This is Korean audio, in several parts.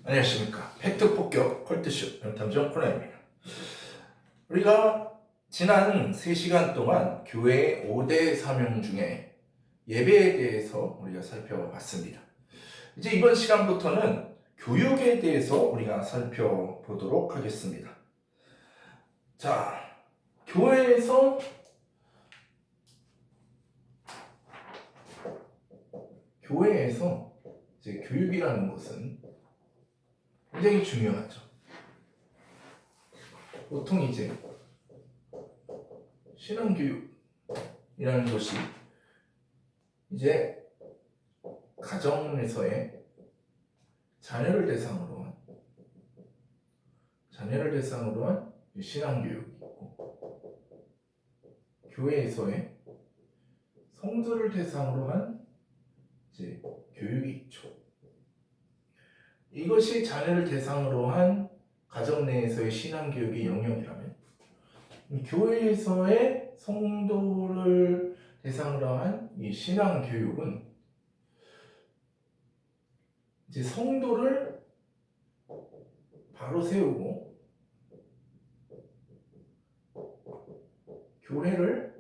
안녕하십니까. 팩트 폭격 컬트쇼 명탐정 코너입니다. 우리가 지난 3시간 동안 교회의 5대 사명 중에 예배에 대해서 우리가 살펴봤습니다. 이제 이번 시간부터는 교육에 대해서 우리가 살펴보도록 하겠습니다. 자, 교회에서 이제 교육이라는 것은 굉장히 중요하죠. 보통 이제 신앙교육이라는 것이 이제 가정에서의 자녀를 대상으로 한 신앙교육이 있고, 교회에서의 성도를 대상으로 한 이제 교육이 있죠. 이것이 자녀를 대상으로 한 가정 내에서의 신앙교육의 영역이라면, 교회에서의 성도를 대상으로 한 이 신앙교육은 이제 성도를 바로 세우고 교회를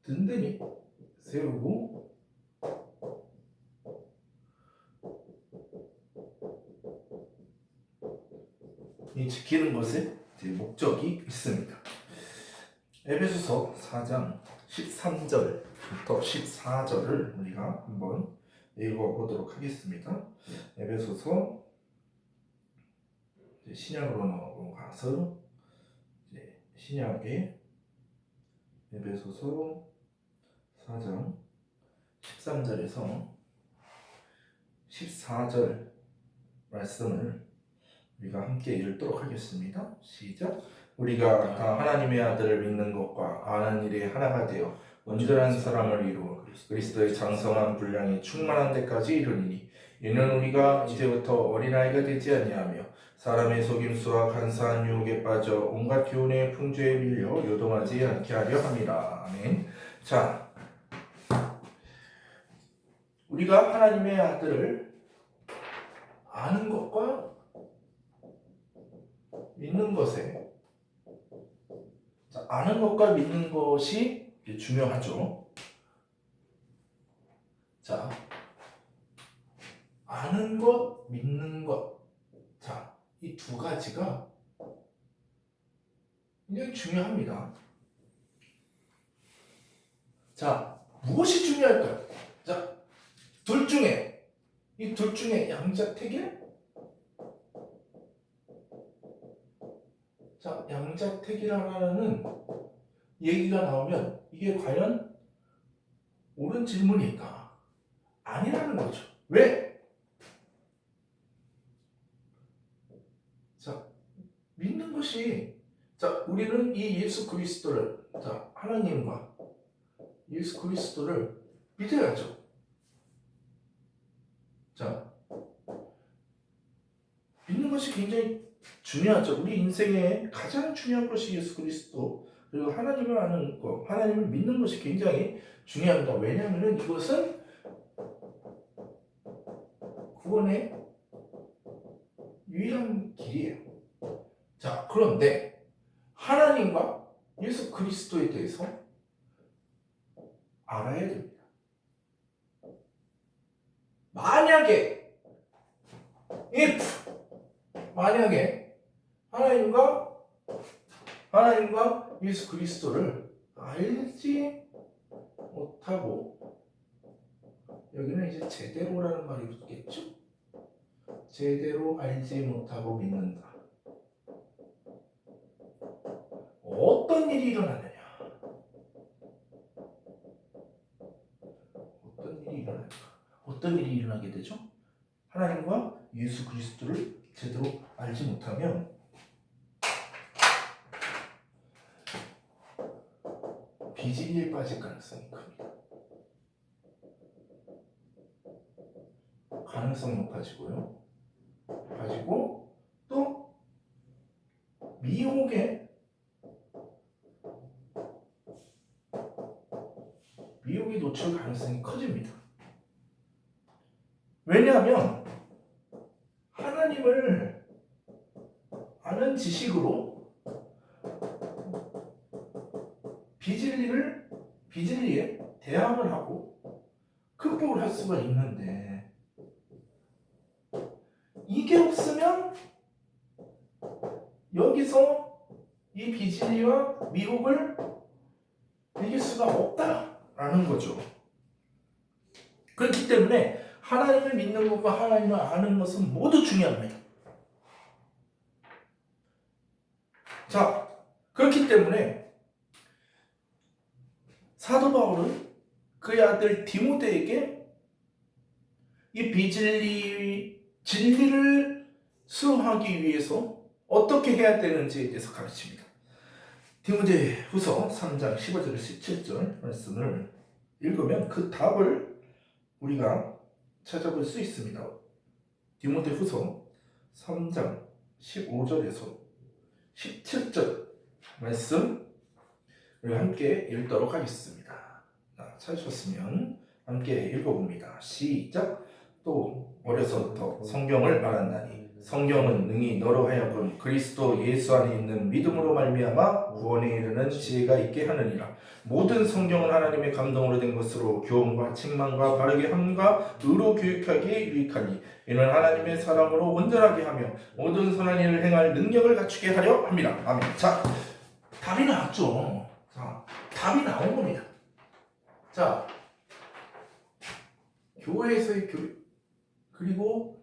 든든히 세우고 지키는 것에 이제 목적이 있습니다. 에베소서 4장 13절부터 14절을 우리가 한번 읽어보도록 하겠습니다. 에베소서 신약으로 넘어가서 신약의 에베소서 4장 13절에서 14절 말씀을 우리가 함께 읽도록 하겠습니다. 시작. 우리가 다 하나님의 아들을 믿는 것과 아는 일에 하나가 되어 온전한 사람을 이루어 그리스도의 장성한 분량이 충만한 데까지 이르니니, 이는 우리가 이제부터 어린아이가 되지 아니하며 사람의 속임수와 간사한 유혹에 빠져 온갖 교훈의 풍조에 밀려 요동하지 않게 하려 함이라. 아멘. 자, 우리가 하나님의 아들을 아는 것과 믿는 것에, 아는 것과 믿는 것이 중요하죠. 자, 아는 것, 믿는 것. 자, 이 두 가지가 굉장히 중요합니다. 자, 무엇이 중요할까요? 자, 이 둘 중에 양자택일? 자, 양자택일이라는 얘기가 나오면 이게 과연 옳은 질문일까? 아니라는 거죠. 왜? 자, 믿는 것이, 자, 우리는 이 예수 그리스도를, 자, 하나님과 예수 그리스도를 믿어야죠. 자, 믿는 것이 굉장히 중요하죠. 우리 인생에 가장 중요한 것이 예수 그리스도, 그리고 하나님을 아는 것, 하나님을 믿는 것이 굉장히 중요합니다. 왜냐하면 이것은 구원의 유일한 길이에요. 자, 그런데 하나님과 예수 그리스도에 대해서 알아야 됩니다. 만약에 하나님과 예수 그리스도를 알지 못하고, 여기는 이제 제대로라는 말이 붙겠죠? 제대로 알지 못하고 믿는다. 어떤 일이 일어나느냐? 어떤 일이 일어나게 되죠? 하나님과 예수 그리스도를 제대로 알지 못하면 비진리에 빠질 가능성이 큽니다. 가능성이 높아지고 또 미혹에 노출 가능성이 커집니다. 왜냐하면 하나님을 아는 지식으로 비진리에 대항을 하고 극복을 할 수가 있는데, 이게 없으면 여기서 이 비진리와 미혹을 이길 수가 없다라는 거죠. 그렇기 때문에 하나님을 믿는 것과 하나님을 아는 것은 모두 중요합니다. 자, 그렇기 때문에 사도 바울은 그의 아들 디모데에게 이 진리를 수호하기 위해서 어떻게 해야 되는지에 대해서 가르칩니다. 디모데 후서 3장 15절에서 17절 말씀을 읽으면 그 답을 우리가 찾아볼 수 있습니다. 디모데 후서 3장 15절에서 17절 말씀 우리 함께 읽도록 하겠습니다. 찾으셨으면 함께 읽어봅니다. 시작. 또 어려서부터 성경을 알았나니 성경은 능히 너로 하여금 그리스도 예수 안에 있는 믿음으로 말미암아 구원에 이르는 지혜가 있게 하느니라. 모든 성경은 하나님의 감동으로 된 것으로 교훈과 책망과 바르게 함과 의로 교육하기에 유익하니 이는 하나님의 사랑으로 온전하게 하며 모든 선한 일을 행할 능력을 갖추게 하려 합니다. 아멘. 자, 답이 나왔죠. 자, 답이 나온 겁니다. 자, 교회에서의 교육 그리고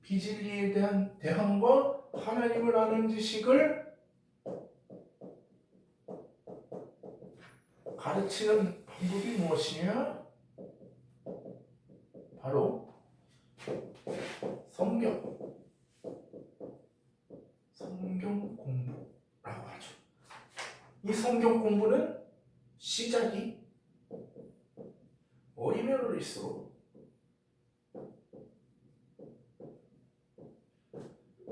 비진리에 대한 대항과 하나님을 아는 지식을 가르치는 방법이 무엇이냐? 바로 성경 공부라고 하죠. 이 성경 공부는 시작이 어리면 어릴수록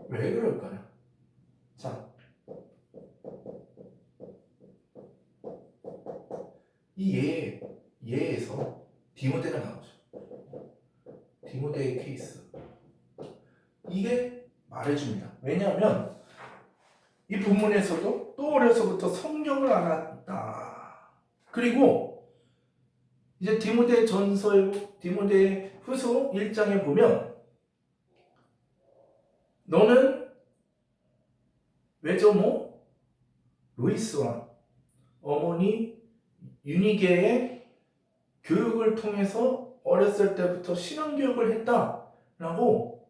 왜 그럴까요? 자, 이 예에서 디모데가 나오죠. 디모데의 케이스. 이게 말해줍니다. 왜냐하면 이 본문에서도 또 어려서부터 성경을 알았다. 그리고 이제 디모데 후서 1장에 보면 너는 외조모 루이스와 어머니 유니게의 교육을 통해서 어렸을 때부터 신앙교육을 했다라고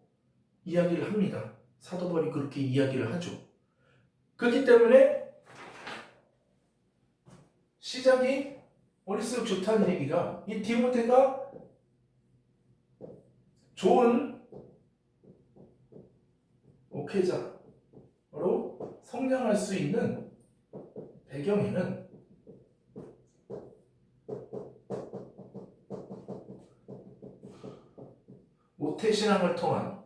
이야기를 합니다. 사도 바울이 그렇게 이야기를 하죠. 그렇기 때문에 시작이 어릴수록 좋다는 얘기가 이 디모데가 좋은 목회자로 성장할 수 있는 배경에는 모태신앙을 통한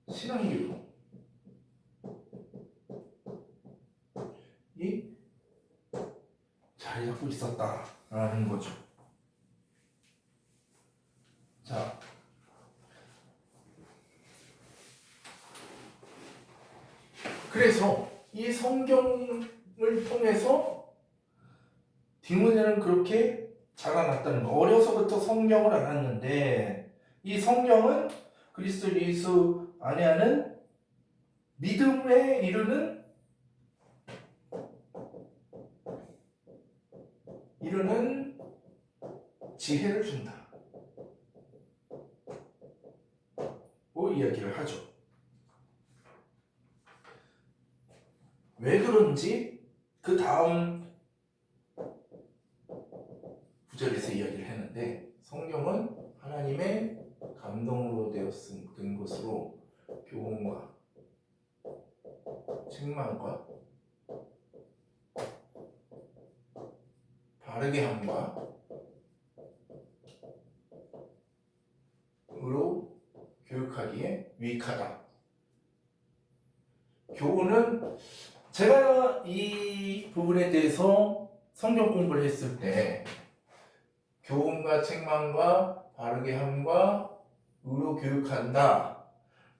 신앙교육이 자리 잡고 있었다라는 거죠. 자, 그래서 이 성경을 통해서 디모데는 그렇게 자라났다는 거. 어려서부터 성경을 알았는데 이 성경은 그리스도 예수 안에 하는 믿음에 이르는 지혜를 준다. 고 이야기를 하죠. 왜 그런지 그 다음 구절에서 이야기를 했는데 성경은 하나님의 감동으로 된 것으로 교훈과 책망과 바르게 함과 의로 교육하기에 유익하다. 교훈은 제가 이 부분에 대해서 성경 공부를 했을 때 교훈과 책망과 바르게 함과 의로 교육한다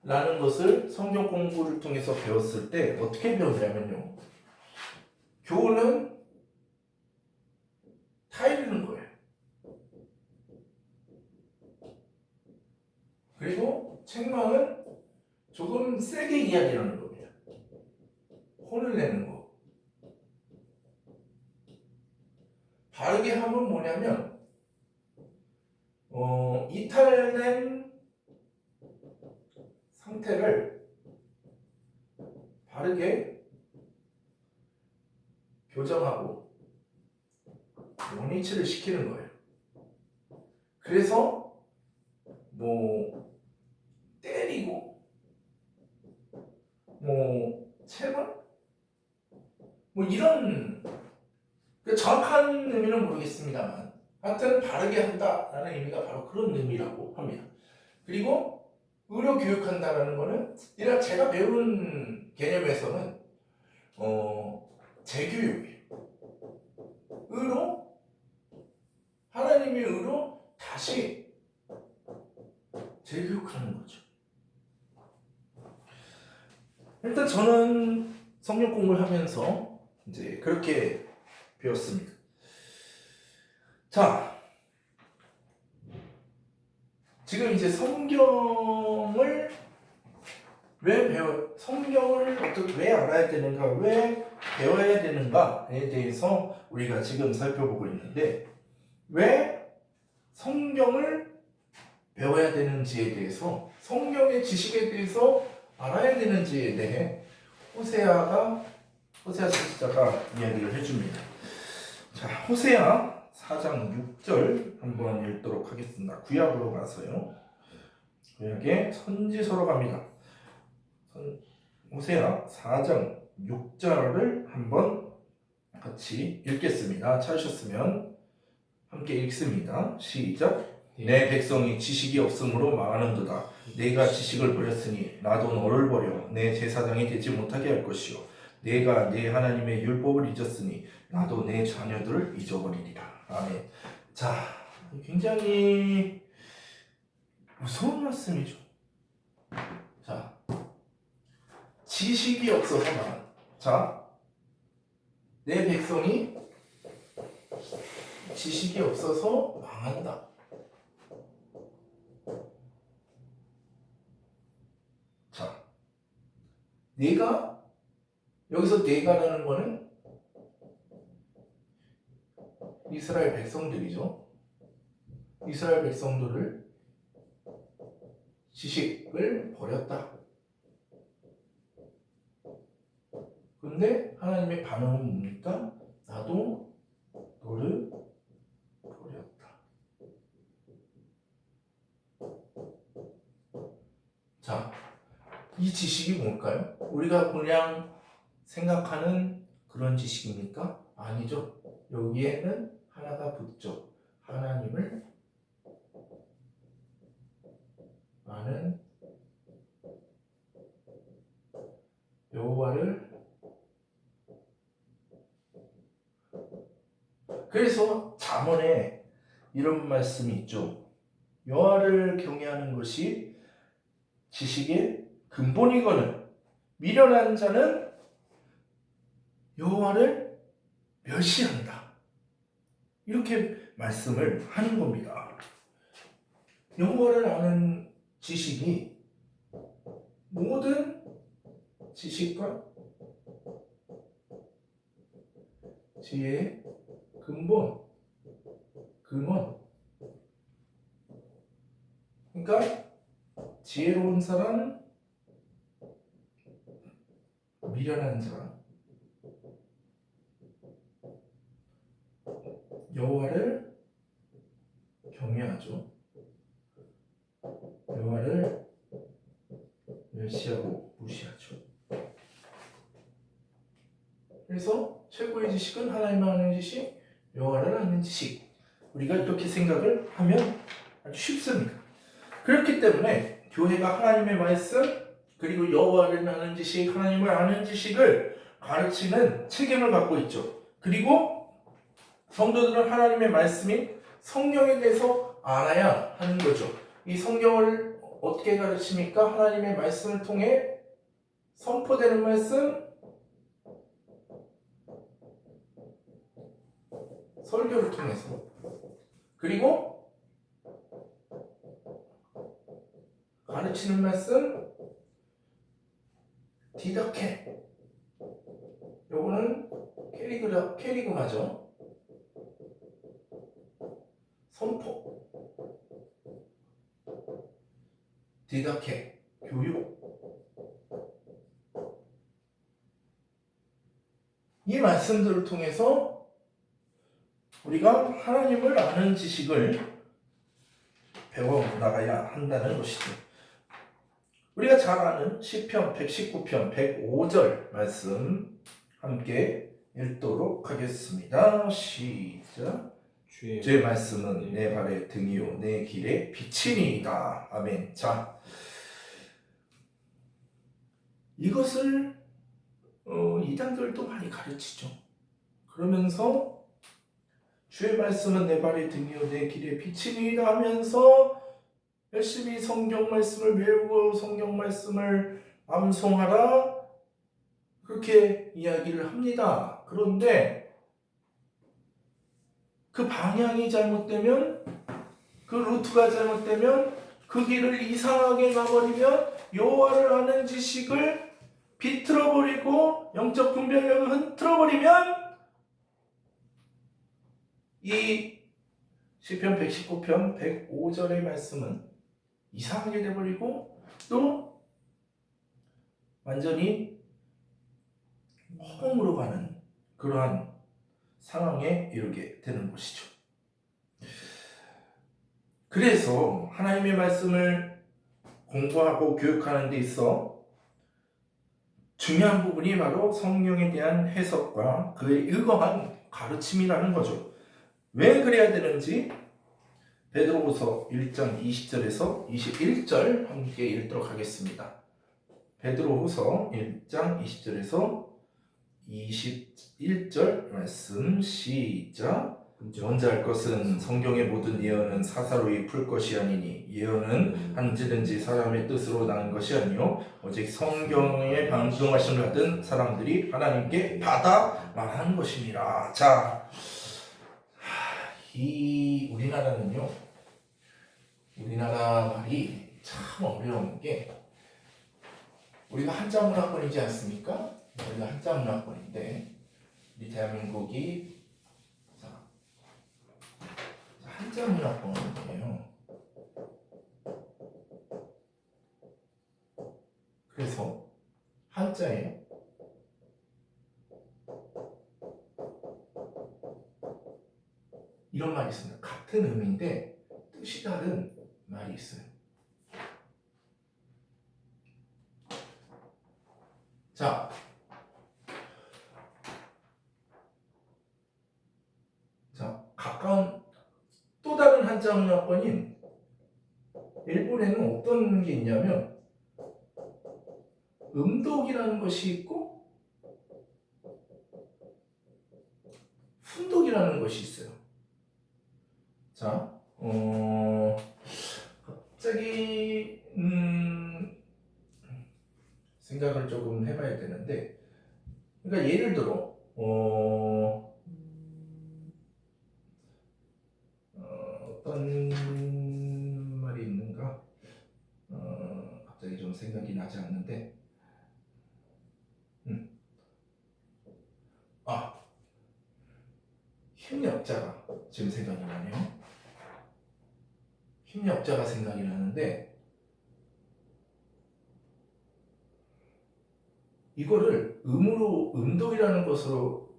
라는 것을 성경 공부를 통해서 배웠을 때 어떻게 배웠냐면요, 교훈은 타이르는 거예요. 그리고 책망은 조금 세게 이야기하는 겁니다. 혼을 내는 거. 바르게 함은 뭐냐면 이탈된 상태를 바르게 교정하고 원위치를 시키는 거예요. 그래서 뭐 때리고 뭐 체벌 뭐 이런 정확한 의미는 모르겠습니다만 하여튼 바르게 한다라는 의미가 바로 그런 의미라고 합니다. 그리고 의로 교육한다라는 거는 이런 제가 배운 개념에서는 재교육이에요. 의로, 하나님의 의로 다시 재교육하는 거죠. 일단 저는 성경 공부를 하면서 이제 그렇게 배웠습니다. 자, 지금 이제 성경을 성경을 어떻게 왜 알아야 되는가, 왜 배워야 되는가에 대해서 우리가 지금 살펴보고 있는데, 왜 성경을 배워야 되는지에 대해서, 성경의 지식에 대해서 알아야 되는지에 대해 호세아 선지자가 이야기를 해줍니다. 자, 호세아 4장 6절 한번 읽도록 하겠습니다. 구약으로 가서요. 구약의 선지서로 갑니다. 호세아 4장 6절을 한번 같이 읽겠습니다. 찾으셨으면 함께 읽습니다. 시작. 내 백성이 지식이 없으므로 망하는도다. 내가 지식을 버렸으니 나도 너를 버려 내 제사장이 되지 못하게 할 것이요, 내가 내 하나님의 율법을 잊었으니 나도 내 자녀들을 잊어버리리라. 아멘. 자, 굉장히 무서운 말씀이죠. 자, 지식이 없어서 망한. 자, 내 백성이 지식이 없어서 망한다. 자, 여기서 내가라는 거는 이스라엘 백성들이죠. 이스라엘 백성들을 지식을 버렸다. 근데 하나님의 반응은 뭡니까? 나도 너를 버렸다. 자, 이 지식이 뭘까요? 우리가 그냥 생각하는 그런 지식입니까? 아니죠. 여기에는 하나가 붙죠. 하나님을 아는, 여호와를. 그래서 잠언에 이런 말씀이 있죠. 여호와를 경외하는 것이 지식의 근본이거늘 미련한 자는 여호와를 멸시한다. 이렇게 말씀을 하는 겁니다. 여호와를 아는 지식이 모든 지식과 지혜의 근원. 그러니까 지혜로운 사람, 미련한 자, 여호와를 경외하죠. 여호와를 멸시하고 무시하죠. 그래서 최고의 지식은 하나님을 아는 지식, 여호와를 아는 지식. 우리가 이렇게 생각을 하면 아주 쉽습니다. 그렇기 때문에 교회가 하나님의 말씀, 그리고 여호와를 아는 지식, 하나님을 아는 지식을 가르치는 책임을 갖고 있죠. 그리고 성도들은 하나님의 말씀인 성령에 대해서 알아야 하는 거죠. 이 성경을 어떻게 가르칩니까? 하나님의 말씀을 통해 선포되는 말씀, 설교를 통해서, 그리고 가르치는 말씀, 디다케. 요거는 캐리그마죠. 선포, 디다케, 교육. 이 말씀들을 통해서 우리가 하나님을 아는 지식을 배워 나가야 한다는 것이죠. 우리가 잘 아는 시편 119편 105절 말씀 함께 읽도록 하겠습니다. 시작. 주의 말씀은 내 발의 등이요 내 길의 빛이니이다. 아멘. 자, 이것을 이단들도 많이 가르치죠. 그러면서 주의 말씀은 내 발의 등이요 내 길의 빛이니이다 하면서 열심히 성경 말씀을 배우고 성경 말씀을 암송하라 그렇게 이야기를 합니다. 그런데 그 방향이 잘못되면, 그 루트가 잘못되면, 그 길을 이상하게 가버리면, 여호와를 아는 지식을 비틀어버리고 영적 분별력을 흐트러버리면 이 시편 119편 105절의 말씀은 이상하게 돼버리고 또 완전히 허공으로 가는 그러한 상황에 이르게 되는 것이죠. 그래서 하나님의 말씀을 공부하고 교육하는 데 있어 중요한 부분이 바로 성경에 대한 해석과 그에 의거한 가르침이라는 거죠. 왜 그래야 되는지 베드로후서 1장 20절에서 21절 함께 읽도록 하겠습니다. 베드로후서 1장 20절에서 21절 말씀 시작. 먼저 할 것은 성경의 모든 예언은 사사로이 풀 것이 아니니 예언은 한지든지 사람의 뜻으로 난 것이 아니요 오직 성경의 방송하심을 받은 사람들이 하나님께 받아 말하는 것입니다. 자, 이 우리나라는요, 우리나라 말이 참 어려운 게 우리가 한자 문화권이지 않습니까? 우리가 한자 문화권인데 우리 대한민국이 한자 문화권이에요. 그래서 한자에 이런 말이 있습니다. 같은 의미인데 뜻이 다른 말이 있어요. 자, 가까운 또 다른 한자 문화권인 일본에는 어떤 게 있냐면 음독이라는 것이 있고 훈독이라는 것이 있어요. 자, 갑자기 생각을 조금 해봐야 되는데, 그러니까 예를 들어 어떤 말이 있는가? 갑자기 좀 생각이 나지 않는데, 힘력자가 지금 생각이 나네요. 힘력자가 생각이 나는데 이거를 음으로 음독이라는 것으로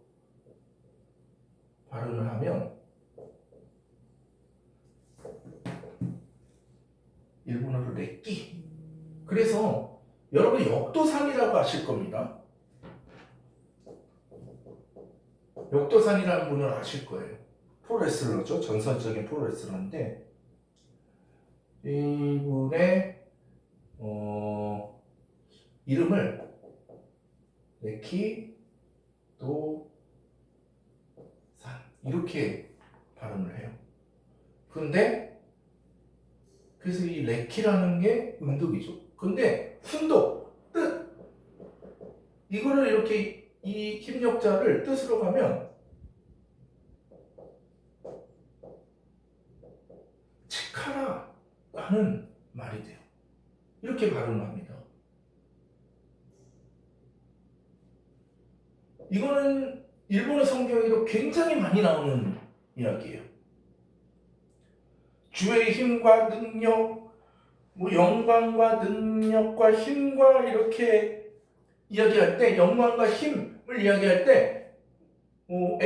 발음을 하면 일본어로 렉기. 그래서 여러분 역도산이라고 아실 겁니다. 역도산이라는 분을 아실 거예요. 프로레슬러죠. 전설적인 프로레슬러인데 이분의 이름을 레키 도산 이렇게 발음을 해요. 근데 그래서 이 레키라는 게 음독이죠. 근데 순독, 뜻 이거를 이렇게 이 힘력자를 뜻으로 가면 치카라라는 말이 돼요. 이렇게 발음합니다. 이거는 일본어 성경에도 굉장히 많이 나오는 이야기예요. 주의 힘과 능력, 뭐 영광과 능력과 힘과 이렇게 이야기할 때, 영광과 힘을 이야기할 때, 뭐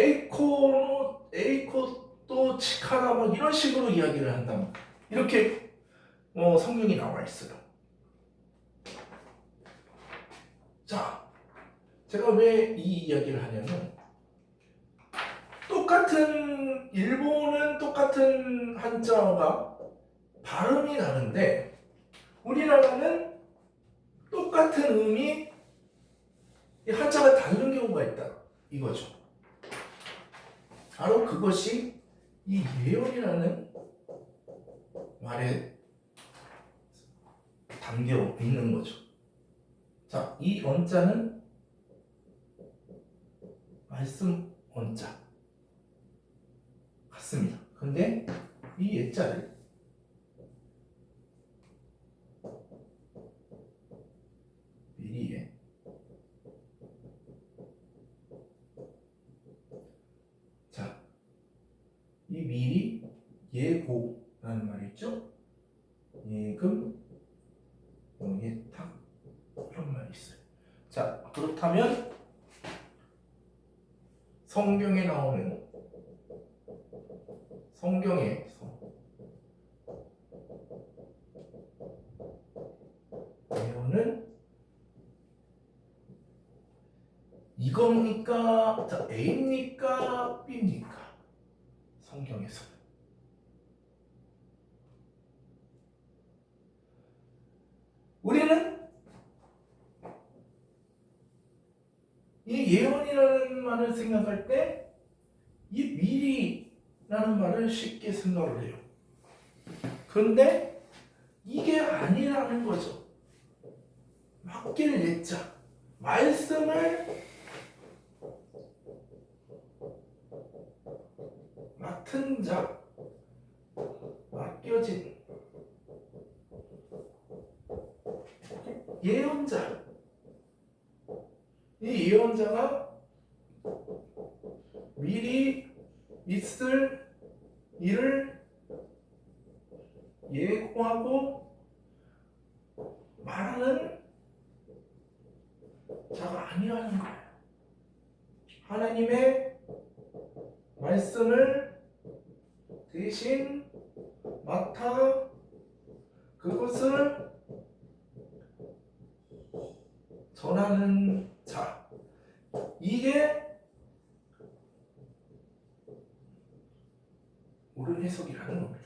에이코또 치카라 막 이런 식으로 이야기를 한다. 이렇게 성경이 나와 있어요. 자, 제가 왜 이 이야기를 하냐면 일본은 똑같은 한자어가 발음이 다른데 우리나라는 똑같은 의미 한자가 다른 경우가 있다 이거죠. 바로 그것이 이 예언이라는 말에 담겨 있는 거죠. 자, 이 원자는 말씀 원자 같습니다. 근데 이 예자를 미리에 자, 이 미리 예고라는 말이 있죠. 예금, 예탁 이런 말이 있어요. 자, 그렇다면 성경에 나오는 성경에서 예언은 이겁니까? 자, A입니까? B입니까? 성경에서 우리는 이 예언이라는 말을 생각할 때 이 미리라는 말을 쉽게 생각을 해요. 그런데 이게 아니라는 거죠. 맡길 예자, 말씀을 맡은 자, 맡겨진 예언자. 이 예언자가 미리 있을 일을 예고하고 말하는 자가 아니라는 거예요. 하나님의 말씀을 대신 맡아 그것을 전하는 자. 이게 옳은 해석이라는 겁니다.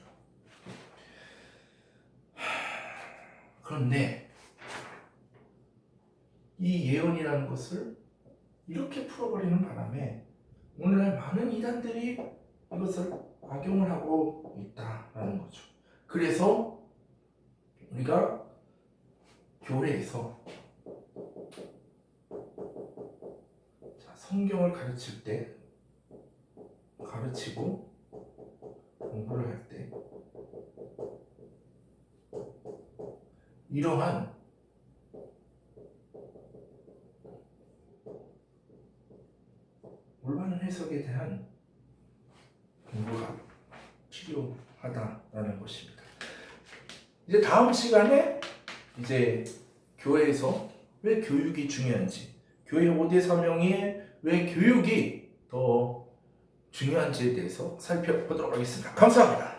그런데 이 예언이라는 것을 이렇게 풀어버리는 바람에 오늘날 많은 이단들이 이것을 악용을 하고 있다라는 거죠. 그래서 우리가 교회에서 성경을 가르칠 때 가르치고 공부를 할 때 이러한 올바른 해석에 대한 공부가 필요하다라는 것입니다. 이제 다음 시간에 이제 교회에서 왜 교육이 중요한지, 교회 5대 사명에 왜 교육이 더 중요한지에 대해서 살펴보도록 하겠습니다. 감사합니다.